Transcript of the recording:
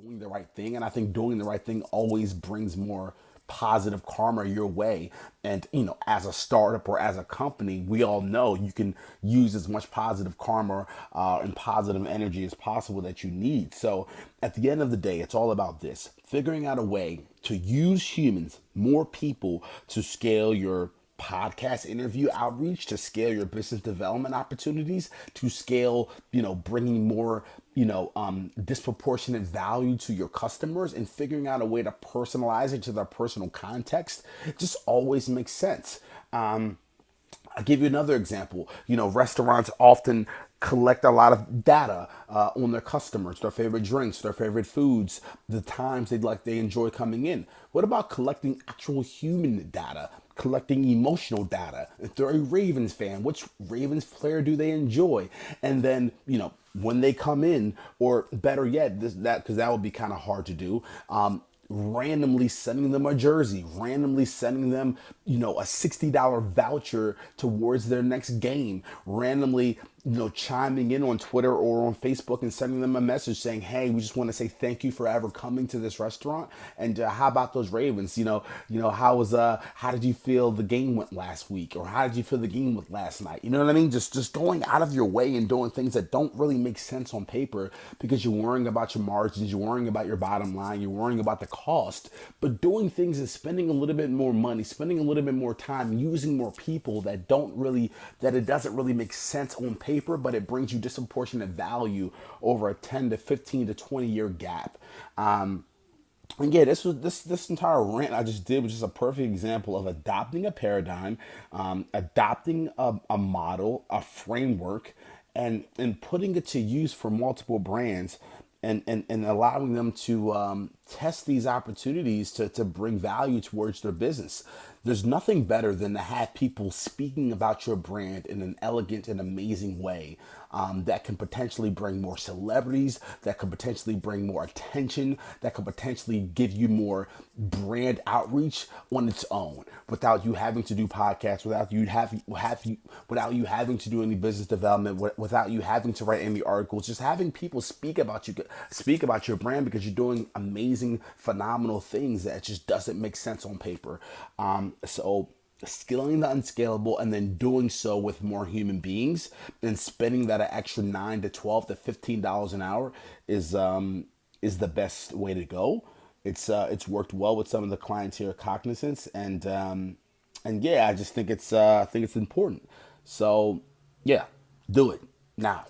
doing the right thing. And I think doing the right thing always brings more positive karma your way. And, as a startup or as a company, we all know you can use as much positive karma and positive energy as possible that you need. So at the end of the day, it's all about this: figuring out a way to use humans, more people, to scale your podcast interview outreach, to scale your business development opportunities, to scale, bringing more, disproportionate value to your customers, and figuring out a way to personalize it to their personal context. It just always makes sense. I'll give you another example. Restaurants often collect a lot of data on their customers, their favorite drinks, their favorite foods, the times they enjoy coming in. What about collecting actual human data, collecting emotional data? If they're a Ravens fan, which Ravens player do they enjoy? And then, when they come in, or better yet, because that would be kind of hard to do. Randomly sending them a jersey, randomly sending them, a $60 voucher towards their next game, randomly, chiming in on Twitter or on Facebook and sending them a message saying, hey, we just want to say thank you for ever coming to this restaurant. And how about those Ravens? How did you feel the game went last week? Or how did you feel the game went last night? You know what I mean? Just going out of your way and doing things that don't really make sense on paper, because you're worrying about your margins, you're worrying about your bottom line, you're worrying about the cost, but doing things and spending a little bit more money, spending a little bit more time, using more people that it doesn't really make sense on paper, but it brings you disproportionate value over a 10 to 15 to 20-year gap. And yeah, this entire rant I just did was just a perfect example of adopting a paradigm, adopting a model, a framework, and putting it to use for multiple brands, and allowing them to test these opportunities to bring value towards their business. There's nothing better than to have people speaking about your brand in an elegant and amazing way, that can potentially bring more celebrities, that could potentially bring more attention, that could potentially give you more brand outreach on its own, without you having to do podcasts, without you having to do any business development, without you having to write any articles. Just having people speak about your brand, because you're doing amazing, phenomenal things that just doesn't make sense on paper. So scaling the unscalable, and then doing so with more human beings, and spending that an extra 9 to 12 to $15 an hour is the best way to go. It's worked well with some of the clients here at Cognizance, and yeah, I just think it's important. So yeah, do it now.